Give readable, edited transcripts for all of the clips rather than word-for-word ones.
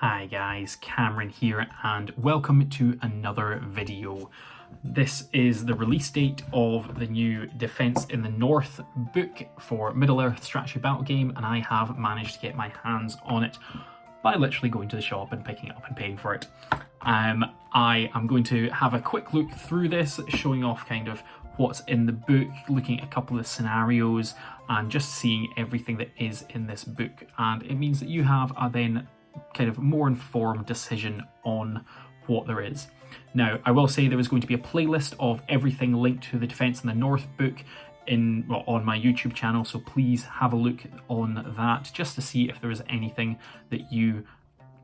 Hi guys, Cameron here and welcome to another video. This is the release date of the new Defense in the North book for Middle-earth strategy battle game, and I have managed to get my hands on it by literally going to the shop and picking it up and paying for it. I am going to have a quick look through this, showing off kind of what's in the book, looking at a couple of scenarios and just seeing everything that is in this book. And it means that you have a then kind of more informed decision on what there is. Now, I will say there is going to be a playlist of everything linked to the Defense in the North book on my YouTube channel, so please have a look on that just to see if there is anything that you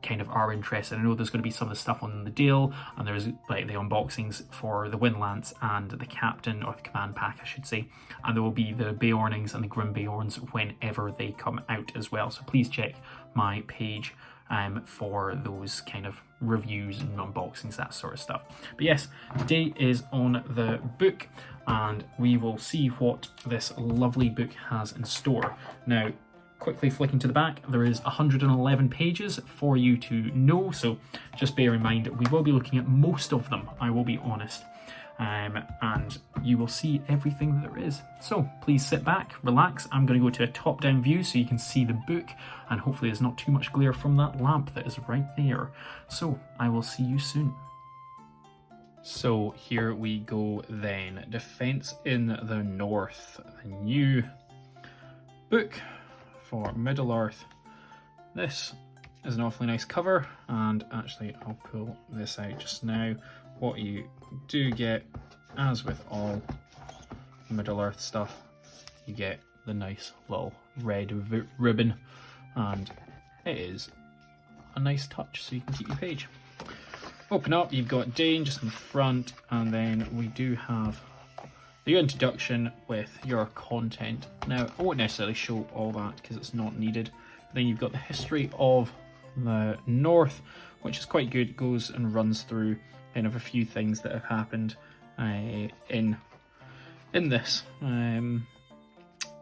kind of are interested. I know there's going to be some of the stuff on the deal, and there's like the unboxings for the Windlance and the Captain, or the Command Pack I should say, and there will be the Beornings and the Grim Beorns whenever they come out as well, so please check my page for those kind of reviews and unboxings, that sort of stuff. But yes, today is on the book and we will see what this lovely book has in store. Now, quickly flicking to the back, there is 111 pages for you to know, so just bear in mind we will be looking at most of them, I will be honest, and you will see everything that there is. So please sit back, relax. I'm going to go to a top-down view so you can see the book, and hopefully there's not too much glare from that lamp that is right there. So I will see you soon. So here we go then. Defense in the North, a new book for Middle-earth. This is an awfully nice cover, and actually I'll pull this out just now. What you do get, as with all Middle-earth stuff, you get the nice little red ribbon, and it is a nice touch so you can keep your page. Open up, you've got Dane just in the front, and then we do have the introduction with your content. Now, I won't necessarily show all that because it's not needed. Then you've got the history of the North, which is quite good. It goes and runs through kind of a few things that have happened in this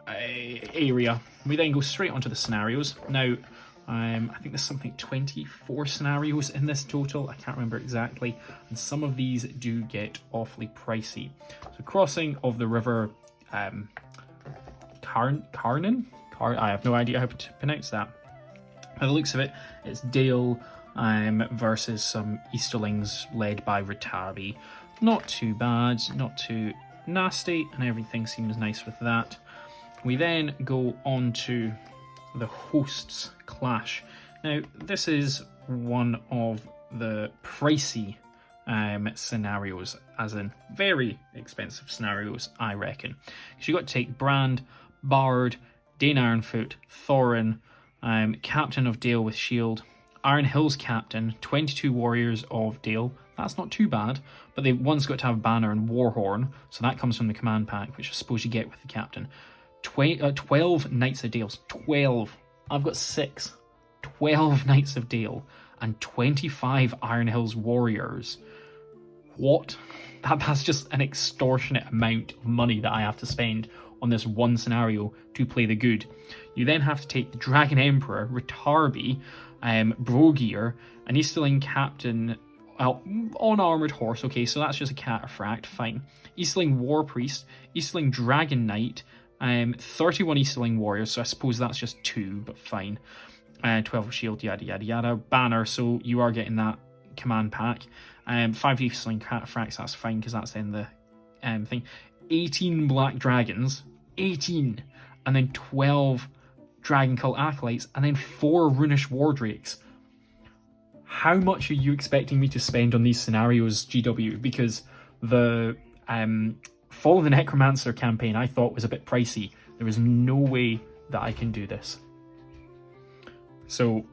area. We then go straight onto the scenarios. Now, I think there's something 24 scenarios in this total, I can't remember exactly, and some of these do get awfully pricey. So crossing of the river Carnan? I have no idea how to pronounce that. By the looks of it, it's Dale versus some Easterlings led by Ratabi. Not too bad, not too nasty, and everything seems nice with that. We then go on to the hosts clash. Now, this is one of the pricey scenarios, as in very expensive scenarios, I reckon. Because you've got to take Brand, Bard, Dane Ironfoot, Thorin, Captain of Dale with Shield, Iron Hill's Captain, 22 Warriors of Dale. That's not too bad, but one's got to have Banner and Warhorn, so that comes from the Command Pack, which I suppose you get with the Captain. 12 Knights of Dales. 12. I've got 6. 12 Knights of Dale and 25 Iron Hills Warriors. What? That's just an extortionate amount of money that I have to spend on this one scenario to play the good. You then have to take the Dragon Emperor, Ratabi, Brogier, an Easterling Captain on Armoured Horse. Okay, so that's just a cataphract, fine. Easterling War Priest, Easterling Dragon Knight, 31 Easterling Warriors, so I suppose that's just 2, but fine. 12 Shield, yada yada yada. Banner, so you are getting that Command Pack. 5 Easterling Cataphracts, that's fine, because that's in the thing. 18 Black Dragons, 18, and then 12 Dragon Cult Acolytes, and then 4 Runish Wardrakes. How much are you expecting me to spend on these scenarios, GW? Because the Follow the Necromancer campaign I thought was a bit pricey. There is no way that I can do this. So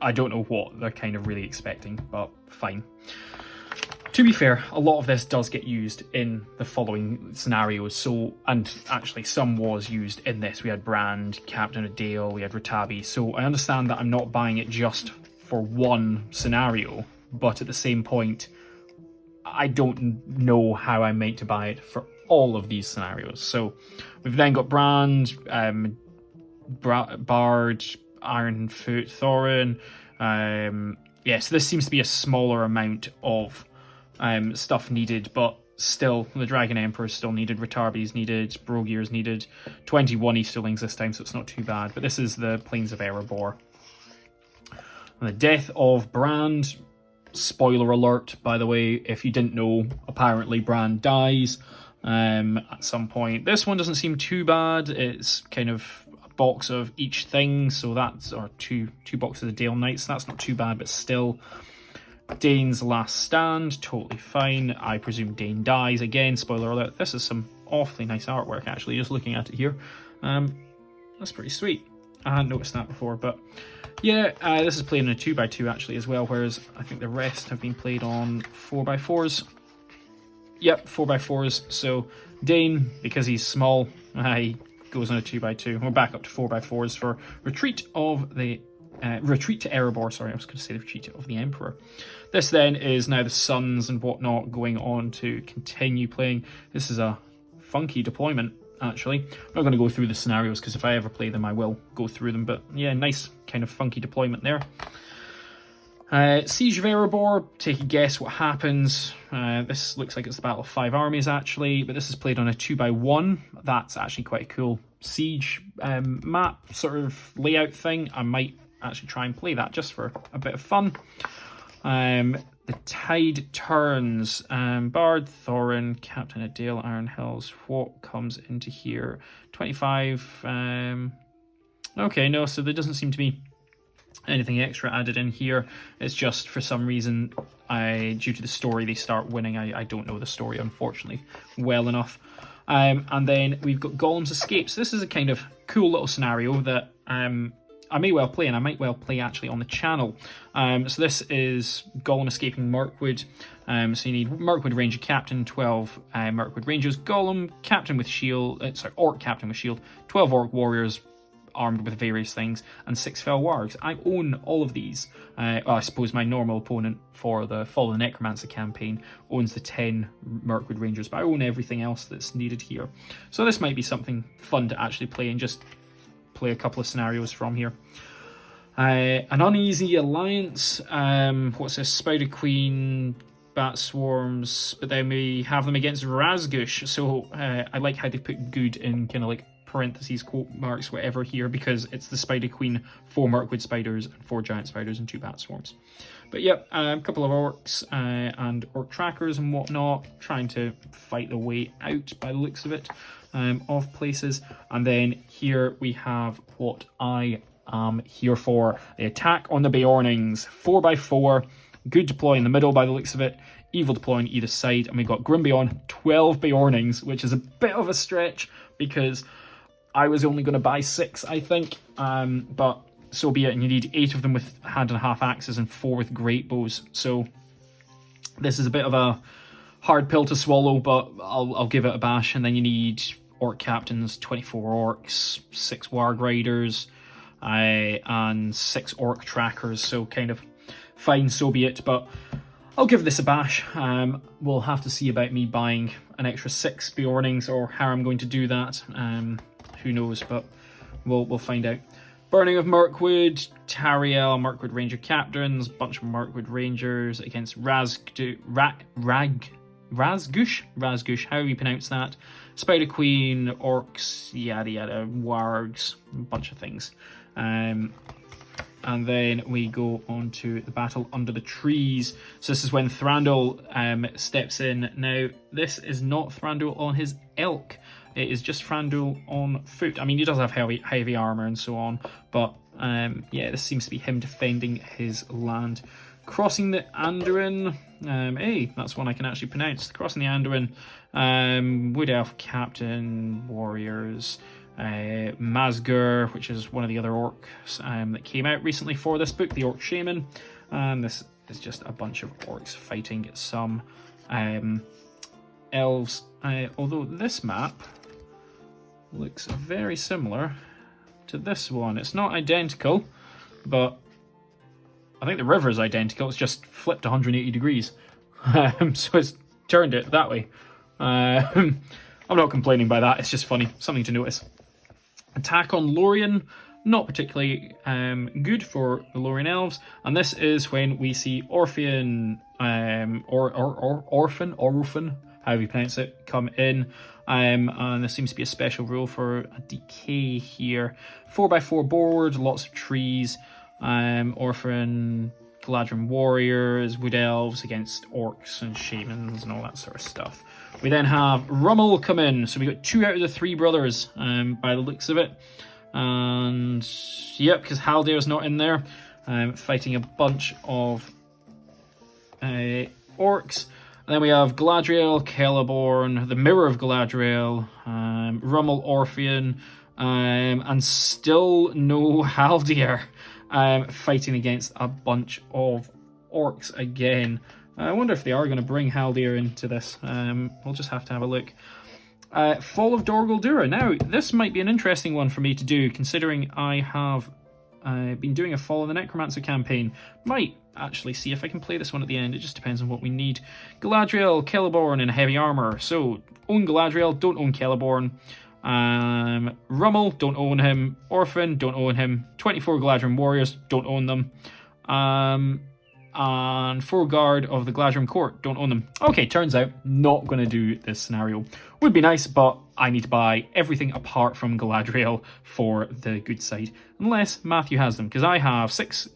I don't know what they're kind of really expecting, but fine. To be fair, a lot of this does get used in the following scenarios, so, and actually some was used in this. We had Brand, Captain of Dale, we had Ratabi, so I understand that I'm not buying it just for one scenario, but at the same point, I don't know how I'm meant to buy it for all of these scenarios. So we've then got Brand, Bard, Ironfoot, Thorin, Yeah, so this seems to be a smaller amount of stuff needed, but still, the Dragon Emperor is still needed, Retarbi's needed, Brogier's needed, 21 Easterlings this time, so it's not too bad. But this is the Plains of Erebor. And the death of Brand, spoiler alert, by the way, if you didn't know, apparently Brand dies at some point. This one doesn't seem too bad. It's kind of a box of each thing, so that's, or two boxes of Dale Knights, that's not too bad, but still. Dane's last stand, totally fine. I presume Dane dies again, spoiler alert. This is some awfully nice artwork, actually, just looking at it here. That's pretty sweet. I hadn't noticed that before, but yeah, this is played on a 2x2 actually as well, whereas I think the rest have been played on 4x4s. Yep, 4x4s. So Dane, because he's small, he goes on a 2x2. We're back up to 4x4s for Retreat of the Retreat to Erebor, sorry, I was going to say the Retreat of the Emperor. This then is now the Sons and whatnot going on to continue playing. This is a funky deployment, actually. I'm not going to go through the scenarios, because if I ever play them, I will go through them. But yeah, nice kind of funky deployment there. Siege of Erebor, take a guess what happens. This looks like it's the Battle of 5 Armies, actually, but this is played on a 2x1. That's actually quite a cool siege map sort of layout thing. I might actually try and play that just for a bit of fun. The Tide Turns, Bard, Thorin, Captain Adale, Iron Hills. What comes into here? 25. Okay, no, so there doesn't seem to be anything extra added in here. It's just for some reason, due to the story, they start winning. I don't know the story, unfortunately, well enough. And then we've got Golem's Escape. So this is a kind of cool little scenario that I may well play, and I might well play actually on the channel. So this is Golem escaping Mirkwood. So you need Mirkwood Ranger Captain, 12 Mirkwood Rangers, Golem Captain with Shield, Orc Captain with Shield, 12 Orc Warriors armed with various things, and 6 Fell Wargs. I own all of these. Well, I suppose my normal opponent for the Fall of the Necromancer campaign owns the 10 Mirkwood Rangers, but I own everything else that's needed here. So this might be something fun to actually play and just play a couple of scenarios from here. An Uneasy Alliance. What's this? Spider Queen, Bat Swarms, but then we have them against Razgush. So I like how they put good in kind of like parentheses, quote marks, whatever here, because it's the Spider Queen, 4 Mirkwood Spiders, and 4 Giant Spiders, and 2 Bat Swarms. But yep, a couple of Orcs and Orc Trackers and whatnot, trying to fight their way out by the looks of it, of places. And then here we have what I am here for, the attack on the Beornings, 4x4, good deploy in the middle by the looks of it, evil deploy on either side, and we got Grimbeon, 12 Beornings, which is a bit of a stretch, because I was only going to buy 6, I think, but so be it, and you need 8 of them with hand and half axes and 4 with great bows. So this is a bit of a hard pill to swallow, but I'll give it a bash. And then you need Orc Captains, 24 Orcs, 6 Warg Riders, and 6 Orc Trackers, so kind of fine, so be it, but I'll give this a bash. We'll have to see about me buying an extra 6 Beornings, or how I'm going to do that. Who knows, but we'll find out. Burning of Mirkwood, Tariel, Mirkwood Ranger Captains, bunch of Mirkwood Rangers against Razgush, however you pronounce that. Spider Queen, Orcs, yada yada, Wargs, a bunch of things. And then we go on to the Battle Under the Trees. So this is when Thranduil steps in. Now, this is not Thranduil on his elk. It is just Thranduil on foot. I mean, he does have heavy armor and so on, but yeah, this seems to be him defending his land. Crossing the Anduin. Hey, that's one I can actually pronounce. Crossing the Anduin. Wood Elf Captain, Warriors. Mazgur, which is one of the other orcs that came out recently for this book, the Orc Shaman. And this is just a bunch of orcs fighting some elves. Although this map looks very similar to this one. It's not identical, but I think the river is identical. It's just flipped 180 degrees. So it's turned it that way. I'm not complaining by that. It's just funny. Something to notice. Attack on Lorien. not particularly good for the Lorien Elves. And this is when we see Orphan, Orphan, however you pronounce it, come in. And there seems to be a special rule for a decay here. 4x4 board, lots of trees, Orphan, Galadrim warriors, wood elves against orcs and shamans and all that sort of stuff. We then have Rummel come in, so we got 2 out of the 3 brothers by the looks of it. And yep, because Haldir's not in there, fighting a bunch of orcs. And then we have Galadriel, Celeborn, the Mirror of Galadriel, Rummel, Orpheon, and still no Haldir, fighting against a bunch of orcs again. I wonder if they are going to bring Haldir into this. We'll just have to have a look. Fall of Dor Guldur. Now, this might be an interesting one for me to do, considering I have been doing a Fall of the Necromancer campaign. Might actually see if I can play this one at the end. It just depends on what we need. Galadriel, Celeborn in heavy armor. So, own Galadriel, don't own Celeborn. Rummel, don't own him. Orphan, don't own him. 24 Galadrim warriors, don't own them. And 4 guard of the Galadrim court, don't own them. Okay, turns out, not going to do this scenario. Would be nice, but I need to buy everything apart from Galadriel for the good side. Unless Matthew has them, because I have 6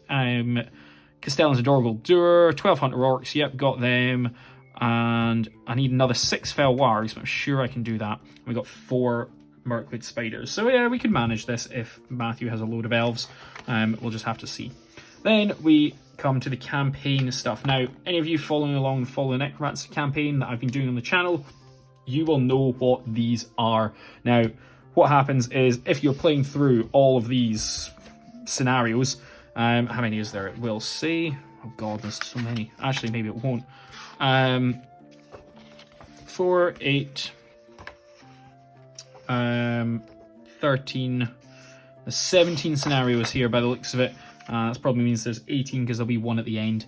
Castellans of Dor Guldur, 12 Hunter Orcs, yep, got them. And I need another 6 Fell Wargs, but I'm sure I can do that. We got 4 Mirkwood Spiders. So yeah, we can manage this if Matthew has a load of elves. We'll just have to see. Then we come to the campaign stuff. Now, any of you following along the Fall of the Necromancer campaign that I've been doing on the channel, you will know what these are. Now, what happens is, if you're playing through all of these scenarios, how many is there? It will say, oh god, there's so many. Actually, maybe it won't. 4, 8, 13, there's 17 scenarios here by the looks of it. That probably means there's 18 because there'll be one at the end.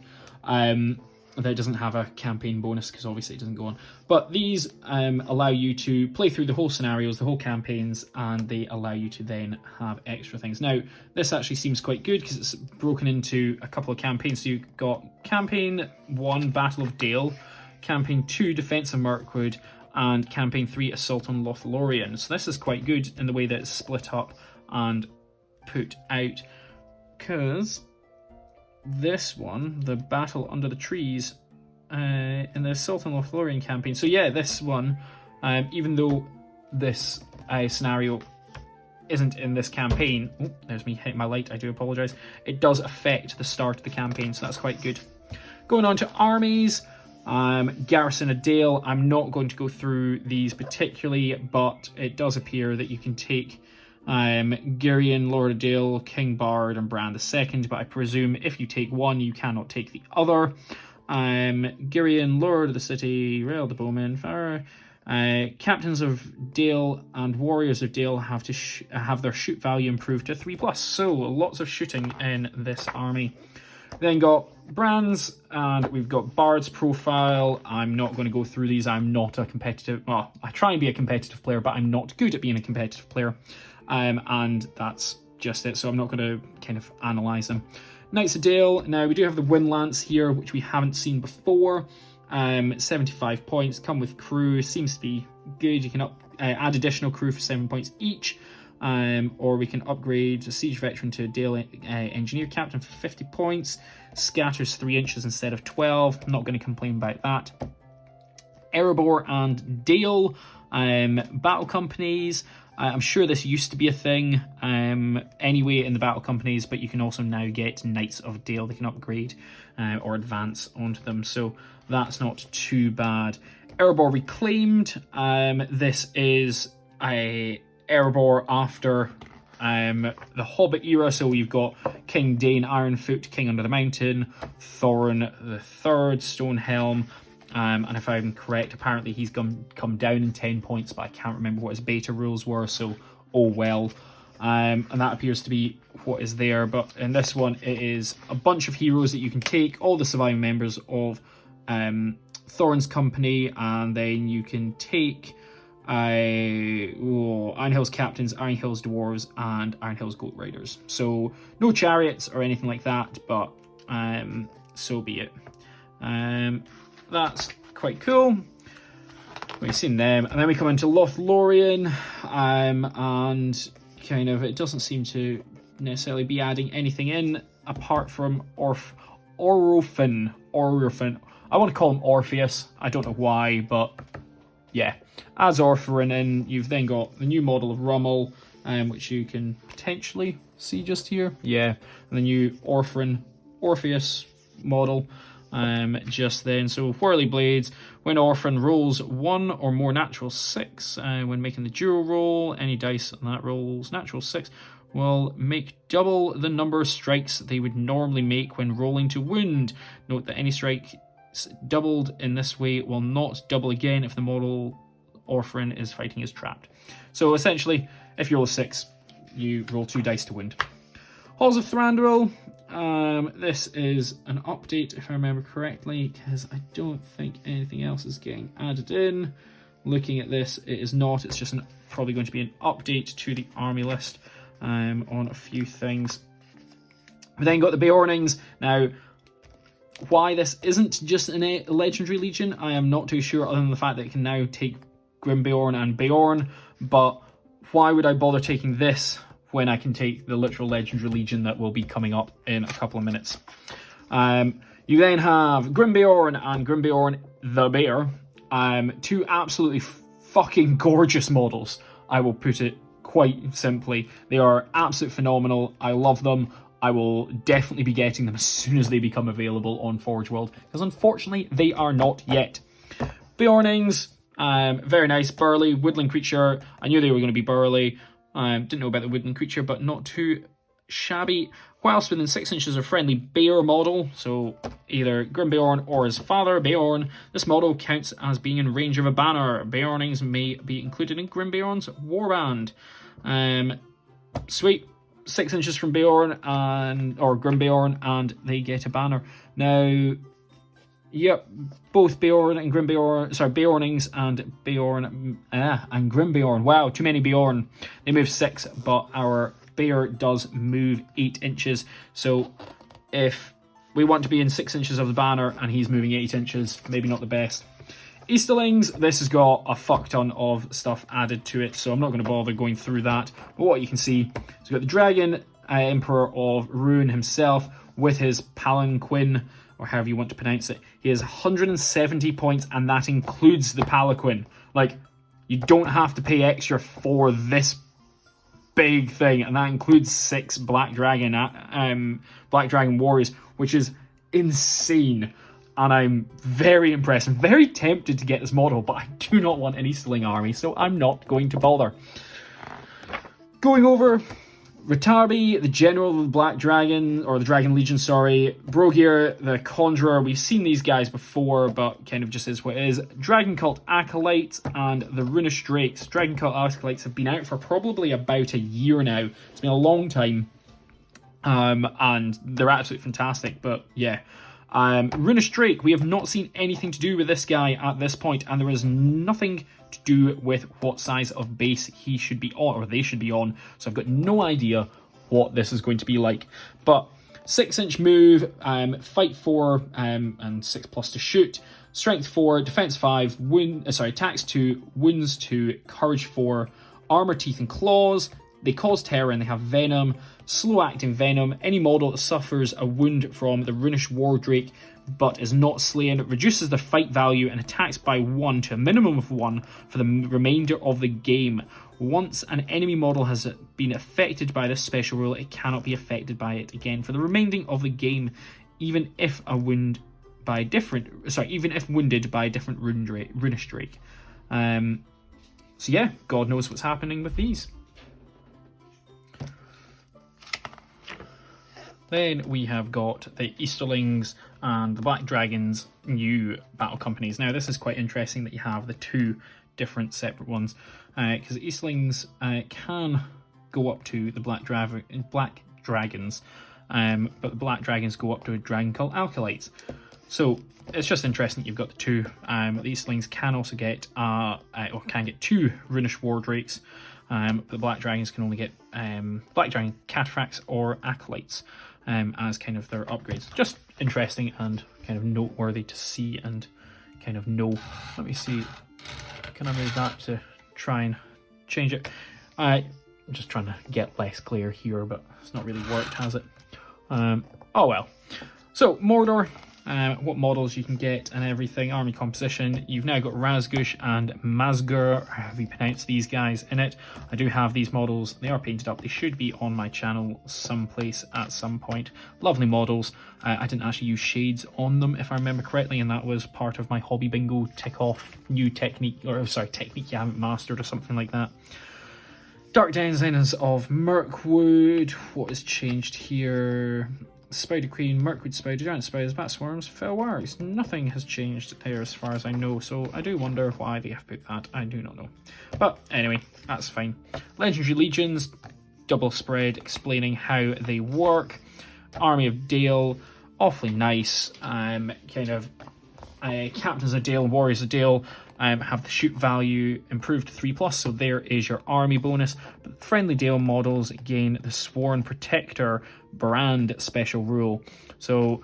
That doesn't have a campaign bonus because obviously it doesn't go on. But these allow you to play through the whole scenarios, the whole campaigns, and they allow you to then have extra things. Now, this actually seems quite good because it's broken into a couple of campaigns. So you've got Campaign 1, Battle of Dale, Campaign 2, Defense of Mirkwood, and Campaign 3, Assault on Lothlorien. So this is quite good in the way that it's split up and put out. Because this one, the Battle Under the Trees, in the Assault on Lothlorien campaign. So yeah, this one, even though this scenario isn't in this campaign, oh, there's me hitting my light, I do apologise, it does affect the start of the campaign, so that's quite good. Going on to armies, Garrison of Dale. I'm not going to go through these particularly, but it does appear that you can take Girion, Lord of Dale, King Bard, and Bran II, but I presume if you take one, you cannot take the other. Girion, Lord of the City, Rael the Bowman, Captains of Dale and Warriors of Dale have to have their shoot value improved to 3+, so lots of shooting in this army. Then got Bran's, and we've got Bard's profile. I'm not going to go through these. I'm not a competitive, well, I try and be a competitive player, but I'm not good at being a competitive player. And that's just it, so I'm not going to kind of analyse them. Knights of Dale, now we do have the Windlance here, which we haven't seen before. 75 points, come with crew, seems to be good. You can add additional crew for 7 points each, or we can upgrade a Siege Veteran to a Dale Engineer Captain for 50 points. Scatters 3 inches instead of 12, I'm not going to complain about that. Erebor and Dale, battle companies. I'm sure this used to be a thing anyway in the battle companies, but you can also now get Knights of Dale. They can upgrade or advance onto them, so that's not too bad. Erebor Reclaimed. This is a Erebor after the Hobbit era, so we've got King Dane Ironfoot, King Under the Mountain, Thorin III, Stonehelm. And if I'm correct, apparently he's come down in 10 points, but I can't remember what his beta rules were, so oh well. And that appears to be what is there, but in this one it is a bunch of heroes that you can take, all the surviving members of Thorin's company, and then you can take got Iron Hills Captains, Iron Hills Dwarves, and Iron Hills Goat Riders. So no chariots or anything like that, but so be it. That's quite cool. We've seen them, and then we come into Lothlorien, and kind of it doesn't seem to necessarily be adding anything in apart from Orphan. I want to call him Orpheus. I don't know why, but yeah, as Orphan in. You've then got the new model of Rummel, which you can potentially see just here. Yeah, and the new Orpheus model. Just then. So Whirly Blades, when Orphan rolls 1 or more natural 6, when making the duo roll, any dice that rolls natural 6 will make double the number of strikes they would normally make when rolling to wound. Note that any strike doubled in this way will not double again if the model Orphan is fighting is trapped. So essentially, if you roll a 6, you roll 2 dice to wound. Halls of Thranduil. This is an update, if I remember correctly, because I don't think anything else is getting added in. Looking at this, it is not. It's just probably going to be an update to the army list on a few things. We then got the Beornings. Now, why this isn't just a legendary legion, I am not too sure, other than the fact that it can now take Grimbeorn and Beorn. But why would I bother taking this when I can take the literal legendary legion that will be coming up in a couple of minutes? You then have Grimbeorn and Grimbeorn the Bear. 2 absolutely fucking gorgeous models, I will put it quite simply. They are absolutely phenomenal. I love them. I will definitely be getting them as soon as they become available on Forge World, because unfortunately they are not yet. Beornings, very nice, burly, woodland creature. I knew they were going to be burly. Didn't know about the woodland creature, but not too shabby. Whilst within 6 inches of friendly bear model, so either Grimbeorn or his father, Beorn, this model counts as being in range of a banner. Beornings may be included in Grimbeorn's warband. Sweet. 6 inches from Beorn or Grimbeorn, and they get a banner. Now, yep, both Beorn and Grimbeorn, sorry, Beornings and Beorn and Grimbeorn. Wow, too many Beorn. They move 6, but our bear does move 8 inches. So if we want to be in 6 inches of the banner and he's moving 8 inches, maybe not the best. Easterlings, this has got a fuck ton of stuff added to it, so I'm not going to bother going through that. But what you can see is we've got the Dragon Emperor of Ruin himself with his palanquin, or however you want to pronounce it. He has 170 points, and that includes the palanquin. Like, you don't have to pay extra for this big thing, and that includes 6 Black Dragon warriors, which is insane. And I'm very impressed. I'm very tempted to get this model, but I do not want an Easterling army, so I'm not going to bother. Going over, Ritarbi, the General of the Black Dragon, or the Dragon Legion, sorry. Brogir, the Conjurer. We've seen these guys before, but kind of just is what it is. Dragon Cult Acolyte and the Runish Drakes. Dragon Cult Acolytes have been out for probably about a year now. It's been a long time, and they're absolutely fantastic, but yeah. Runish Drake, we have not seen anything to do with this guy at this point, and there is nothing to do with what size of base he should be on, or they should be on, so I've got no idea what this is going to be like. But 6-inch move, fight 4, and 6+ to shoot, strength 4, defense 5, attacks 2, wounds 2, courage 4, armor, teeth and claws. They cause terror and they have venom, slow acting venom. Any model that suffers a wound from the Runish War Drake but is not slain reduces their fight value and attacks by 1 to a minimum of 1 for the remainder of the game. Once an enemy model has been affected by this special rule, it cannot be affected by it again for the remainder of the game, even if wounded by a different Runish Drake. So yeah, God knows what's happening with these. Then we have got the Easterlings and the Black Dragons new battle companies. Now this is quite interesting that you have the 2 different separate ones, because Easterlings can go up to the Black Dragons, but the Black Dragons go up to a Dragon Cult Acolytes. So it's just interesting that you've got the 2. The Easterlings can also get can get 2 Runish War Drakes. The Black Dragons can only get Black Dragon Cataphracts or Acolytes as kind of their upgrades. Just interesting and kind of noteworthy to see and kind of know. Let me see, can I move that to try and change it? I'm just trying to get less clear here, but it's not really worked, has it? Oh well. So Mordor, what models you can get and everything, army composition. You've now got Razgush and Mazgur, however you pronounce these guys, in it. I do have these models, they are painted up, they should be on my channel someplace at some point. Lovely models. I didn't actually use shades on them if I remember correctly, and that was part of my hobby bingo tick off new technique, or sorry, technique you haven't mastered or something like that. Dark Denizens of Mirkwood, what has changed here? Spider Queen, Mirkwood Spider, Giant Spiders, Bat Swarms, Fell Wargs. Nothing has changed there as far as I know, so I do wonder why they have put that. I do not know. But anyway, that's fine. Legendary Legions, double spread explaining how they work. Army of Dale, awfully nice. Kind of Captains of Dale, Warriors of Dale have the shoot value improved to 3+, so there is your army bonus. But friendly Dale models gain the Sworn Protector brand special rule. So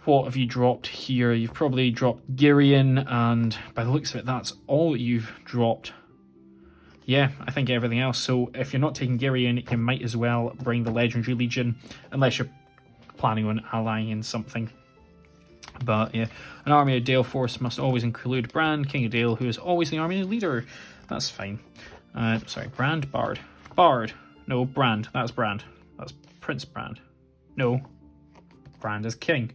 what have you dropped here? You've probably dropped Girion, and by the looks of it, that's all that you've dropped. Yeah, I think everything else. So if you're not taking Girion, you might as well bring the Legendary Legion, unless you're planning on allying in something. But yeah, an Army of Dale force must always include Brand, King of Dale, who is always the army leader. That's fine. Sorry, Brand, Bard. Bard. No, Brand. That's Brand. That's Prince Brand. No, Brand is king,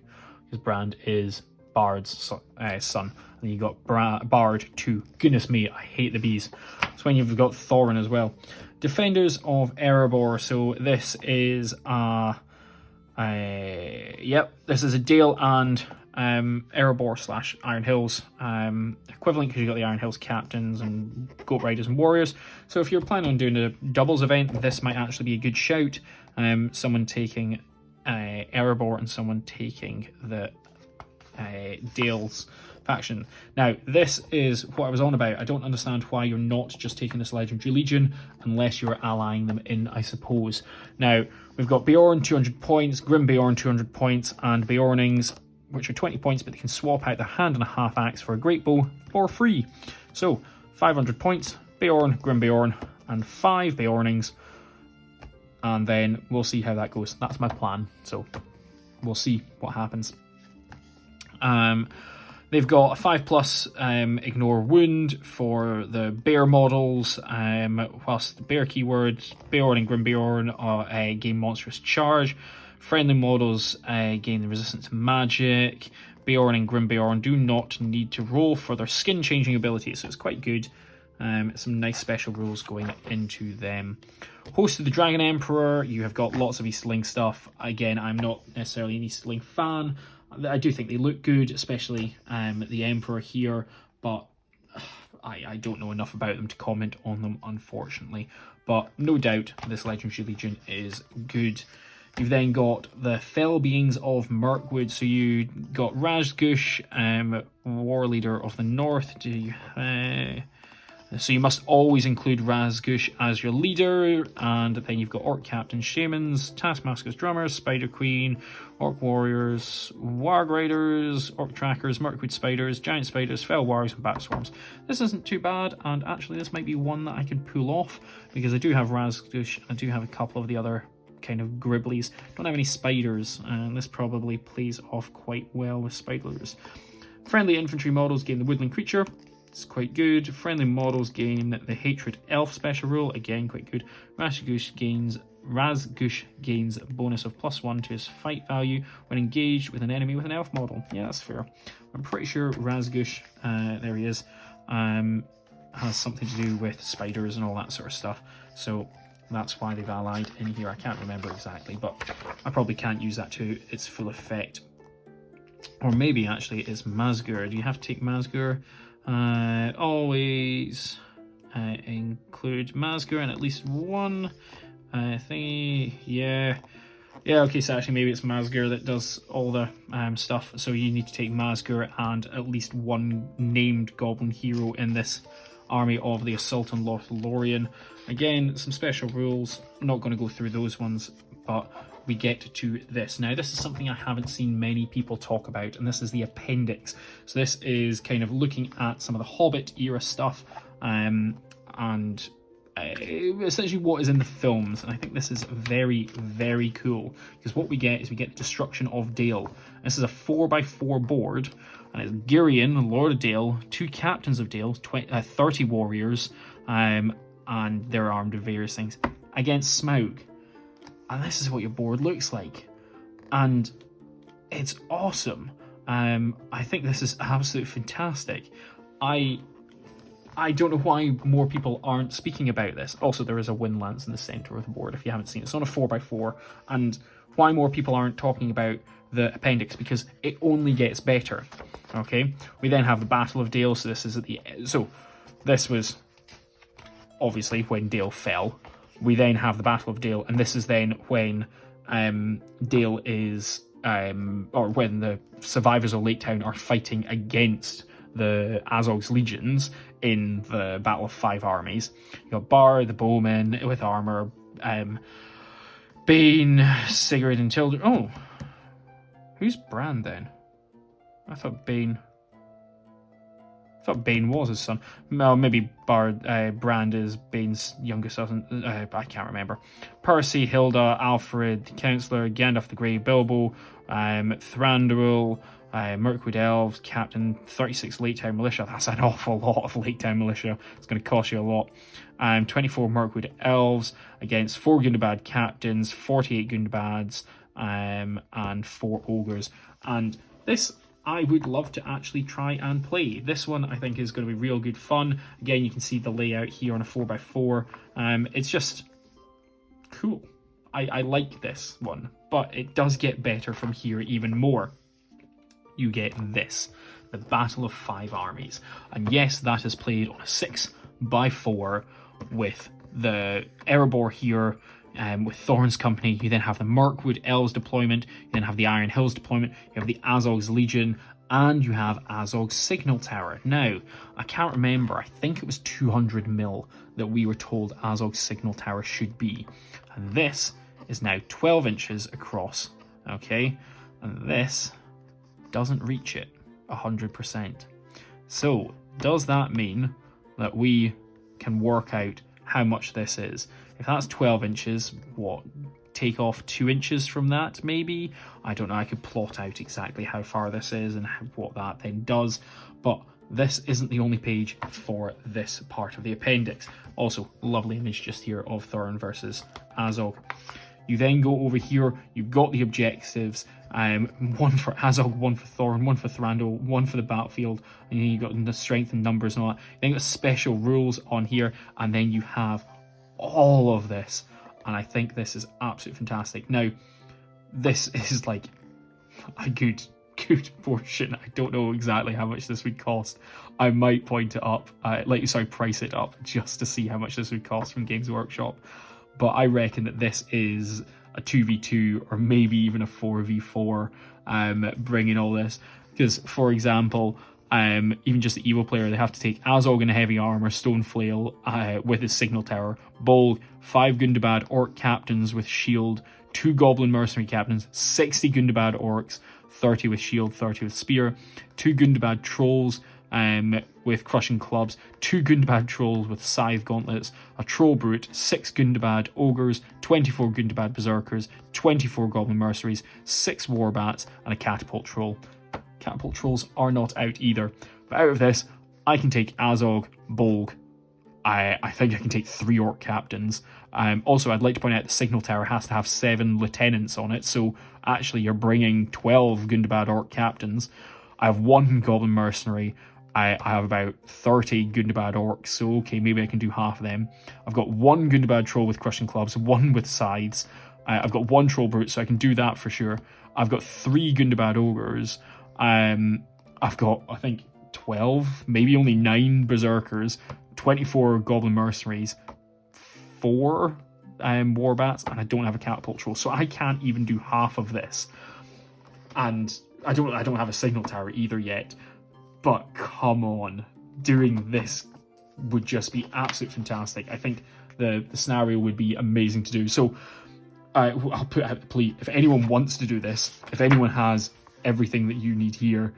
because Brand is Bard's son. And you got Bard too. Goodness me, I hate the bees. It's when you've got Thorin as well. Defenders of Erebor. So this is yep, this is a Dale and Erebor / Iron Hills equivalent, because you've got the Iron Hills captains and Goat Riders and Warriors. So if you're planning on doing a doubles event, this might actually be a good shout. Someone taking Erebor and someone taking the Dale's faction. Now, this is what I was on about. I don't understand why you're not just taking this Legendary Legion unless you're allying them in, I suppose. Now, we've got Beorn, 200 points, Grim Beorn, 200 points, and Beornings, which are 20 points, but they can swap out their hand and a half axe for a great bow for free. So, 500 points, Beorn, Grim Beorn, and 5 Beornings, and then we'll see how that goes. That's my plan, so we'll see what happens. They've got a 5+, ignore wound for the bear models, whilst the bear keywords, Beorn and Grim Beorn gain monstrous charge. Friendly models gain the resistance to magic. Beorn and Grim Beorn do not need to roll for their skin changing abilities, so it's quite good. Some nice special rules going into them. Host of the Dragon Emperor, you have got lots of Eastling stuff. Again, I'm not necessarily an Eastling fan. I do think they look good, especially the Emperor here, but I don't know enough about them to comment on them, unfortunately. But no doubt this Legendary Legion is good. You've then got the Fell Beings of Mirkwood. So you got Razgush, War Leader of the North. So you must always include Razgush as your leader, and then you've got Orc Captains, Shamans, Taskmasters, Drummers, Spider Queen, Orc Warriors, Warg Riders, Orc Trackers, Mirkwood Spiders, Giant Spiders, Fell Wargs, and Bat Swarms. This isn't too bad, and actually this might be one that I can pull off, because I do have Razgush, I do have a couple of the other kind of Gribblies. Don't have any spiders, and this probably plays off quite well with spiders. Friendly infantry models gain the Woodland Creature. It's quite good. Friendly models gain the Hatred Elf special rule. Again, quite good. Razgush gains a bonus of +1 to his fight value when engaged with an enemy with an elf model. Yeah, that's fair. I'm pretty sure Razgush, there he is, has something to do with spiders and all that sort of stuff. So that's why they've allied in here. I can't remember exactly, but I probably can't use that to its full effect. Or maybe actually it's Mazgur. Do you have to take Mazgur? Always include Mazgur and at least one thingy. Yeah, okay, so actually maybe it's Mazgur that does all the stuff, so you need to take Mazgur and at least one named goblin hero in this Army of the Assault on Lothlorien. Again, some special rules. I'm not going to go through those ones, but we get to this. Now, this is something I haven't seen many people talk about, and this is the appendix. So this is kind of looking at some of the Hobbit era stuff, and essentially what is in the films. And I think this is very, very cool, because what we get is we get the destruction of Dale. This is a 4x4 board, and it's Girion, Lord of Dale, 2 captains of Dale, 30 warriors, and they're armed with various things, against Smaug. And this is what your board looks like, and it's awesome. I think this is absolutely fantastic. I don't know why more people aren't speaking about this. Also, there is a wind lance in the center of the board if you haven't seen it. It's on a 4x4, and why more people aren't talking about the appendix, because it only gets better. Okay, we then have the Battle of Dale. So this is this was obviously when Dale fell. We then have the Battle of Dale, and this is then when Dale is, or when the survivors of Lake Town are fighting against the Azog's legions in the Battle of 5 Armies. You got Bar, the bowman with armor, Bane, Sigurd, and Tildor. Oh, who's Bran then? I thought Bane was his son. Well, maybe Brand is Bane's youngest son. I can't remember. Percy, Hilda, Alfred, the Councillor, Gandalf the Grey, Bilbo, Thranduil, Mirkwood Elves, Captain, 36 Lake Town Militia. That's an awful lot of Lake Town Militia. It's going to cost you a lot. 24 Mirkwood Elves against 4 Gundabad Captains, 48 Gundabads, and 4 Ogres. And this, I would love to actually try and play. This one I think is going to be real good fun. Again, you can see the layout here on a 4x4. It's just cool. I like this one, but it does get better from here even more. You get this, the Battle of 5 Armies. And yes, that is played on a 6x4 with the Erebor here, with Thorn's Company. You then have the Mirkwood Elves deployment, you then have the Iron Hills deployment, you have the Azog's Legion, and you have Azog's Signal Tower. Now, I can't remember, I think it was 200 mil that we were told Azog's Signal Tower should be. And this is now 12 inches across, okay? And this doesn't reach it 100%. So, does that mean that we can work out how much this is? If that's 12 inches, what, take off 2 inches from that, maybe? I don't know, I could plot out exactly how far this is and what that then does, but this isn't the only page for this part of the appendix. Also, lovely image just here of Thorin versus Azog. You then go over here, you've got the objectives, one for Azog, one for Thorin, one for Thranduil, one for the battlefield, and then you've got the strength and numbers and all that. Then you've got special rules on here, and then you have all of this, and I think this is absolutely fantastic. Now, this is like a good portion. I don't know exactly how much this would cost. I might point it up, price it up just to see how much this would cost from Games Workshop. But I reckon that this is a 2v2 or maybe even a 4v4, bringing all this. Because, for example, even just the evil player, they have to take Azog in heavy armor, stone flail with his signal tower, Bolg, 5 Gundabad orc captains with shield, 2 goblin mercenary captains, 60 Gundabad orcs, 30 with shield, 30 with spear, 2 Gundabad trolls with crushing clubs, 2 Gundabad trolls with scythe gauntlets, a troll brute, 6 Gundabad ogres, 24 Gundabad berserkers, 24 goblin mercenaries, 6 warbats, and a catapult troll. Catapult trolls are not out either. But out of this, I can take Azog, Bolg. I think I can take 3 orc captains. Also, I'd like to point out the signal tower has to have 7 lieutenants on it, so actually you're bringing 12 Gundabad orc captains. I have 1 goblin mercenary. I have about 30 Gundabad orcs, so okay, maybe I can do half of them. I've got 1 Gundabad troll with crushing clubs, 1 with scythes. I've got 1 troll brute, so I can do that for sure. I've got 3 Gundabad ogres. I've got, I think, 12, maybe only 9 berserkers, 24 goblin mercenaries, 4 warbats, and I don't have a catapult troll, so I can't even do half of this. And I don't have a signal tower either yet. But come on, doing this would just be absolutely fantastic. I think the scenario would be amazing to do. So I'll put out the plea, if anyone wants to do this, if anyone has everything that you need here,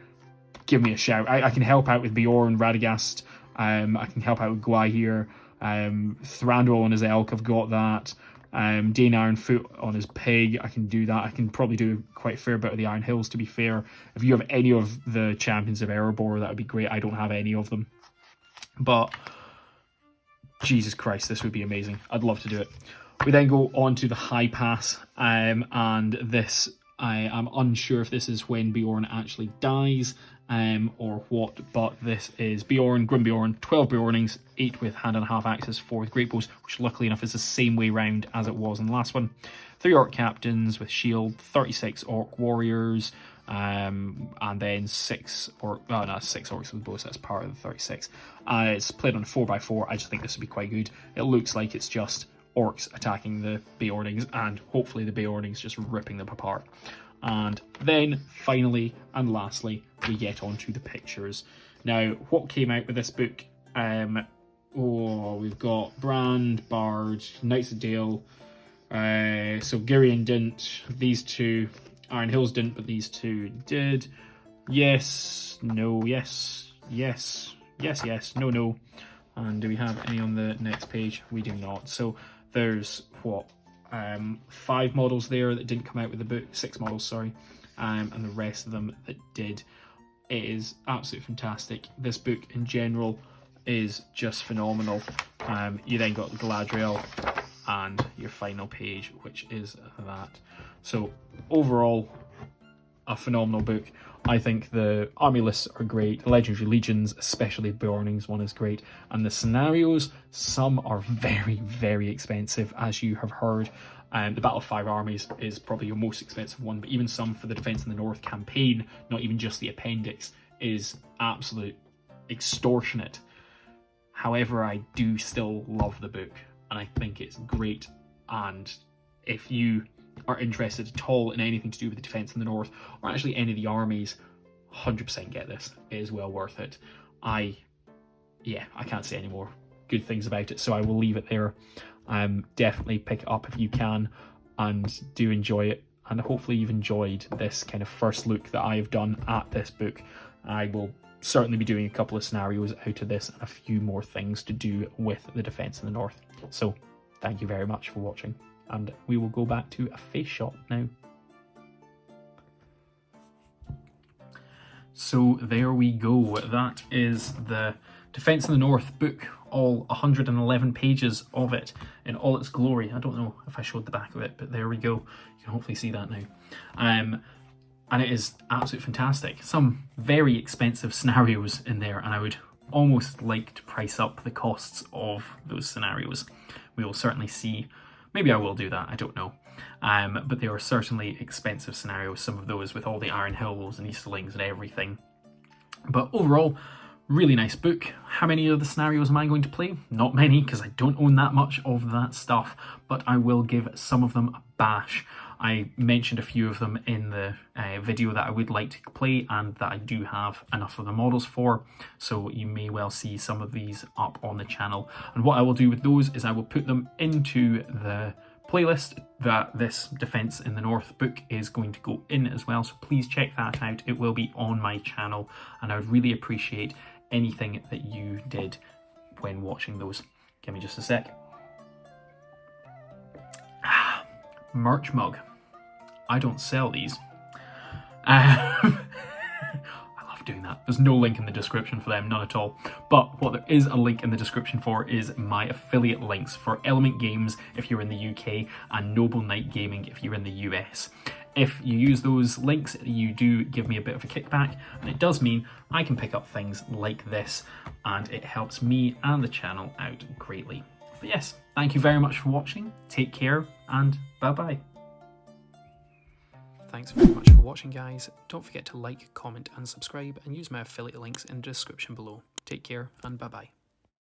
give me a shout. I can help out with Bjorn, Radagast, I can help out with Gwai here, Thranduil on his elk, I've got that, Dane Ironfoot on his pig, I can do that. I can probably do quite a fair bit of the Iron Hills, to be fair. If you have any of the Champions of Erebor, that would be great. I don't have any of them. But, Jesus Christ, this would be amazing. I'd love to do it. We then go on to the High Pass, and this, I am unsure if this is when Bjorn actually dies, or what, but this is Bjorn, Grim 12 Bjornings, 8 with hand and a half axes, 4 with great bows, which luckily enough is the same way round as it was in the last one. 3 orc captains with shield, 36 orc warriors, and then 6 orcs with bows. That's part of the 36. It's played on a 4x4. I just think this would be quite good. It looks like it's just orcs attacking the Beornings, and hopefully the Beornings just ripping them apart. And then finally and lastly, we get onto the pictures. Now, what came out with this book? We've got Brand, Bard, Knights of Dale. So Girion didn't. These two, Iron Hills didn't, but these two did. Yes, no, yes, yes, yes, yes, no, no. And do we have any on the next page? We do not. So there's what? 5 models there that didn't come out with the book, 6 models, sorry, and the rest of them that did. It is absolutely fantastic. This book in general is just phenomenal. You then got the Galadriel and your final page, which is that. So overall, a phenomenal book. I think the army lists are great. The Legendary Legions, especially the Beornings one, is great. And the scenarios, some are very, very expensive, as you have heard. The Battle of 5 Armies is probably your most expensive one, but even some for the Defence in the North campaign, not even just the appendix, is absolute extortionate. However, I do still love the book, and I think it's great. And if you are interested at all in anything to do with the Defence in the North, or actually any of the armies, 100% get this. It is well worth it. I can't say any more good things about it, so I will leave it there. Definitely pick it up if you can, and do enjoy it. And hopefully you've enjoyed this kind of first look that I have done at this book. I will certainly be doing a couple of scenarios out of this and a few more things to do with the Defence in the North. So thank you very much for watching, and we will go back to a face shot now. So there we go. That is the Defence in the North book, all 111 pages of it in all its glory. I don't know if I showed the back of it, but there we go. You can hopefully see that now. And it is absolutely fantastic. Some very expensive scenarios in there, and I would almost like to price up the costs of those scenarios. We will certainly see. Maybe I will do that, I don't know. But they are certainly expensive scenarios, some of those with all the Iron Hills and Easterlings and everything. But overall, really nice book. How many of the scenarios am I going to play? Not many, because I don't own that much of that stuff, but I will give some of them a bash. I mentioned a few of them in the video that I would like to play and that I do have enough of the models for, so you may well see some of these up on the channel. And what I will do with those is I will put them into the playlist that this Defence in the North book is going to go in as well, so please check that out. It will be on my channel, and I would really appreciate anything that you did when watching those. Give me just a sec. Merch mug. I don't sell these. I love doing that. There's no link in the description for them, none at all. But what there is a link in the description for is my affiliate links for Element Games if you're in the UK and Noble Knight Gaming if you're in the US. If you use those links, you do give me a bit of a kickback, and it does mean I can pick up things like this, and it helps me and the channel out greatly. But yes, thank you very much for watching. Take care, and bye-bye. Thanks very much for watching, guys. Don't forget to like, comment, and subscribe, and use my affiliate links in the description below. Take care, and bye-bye.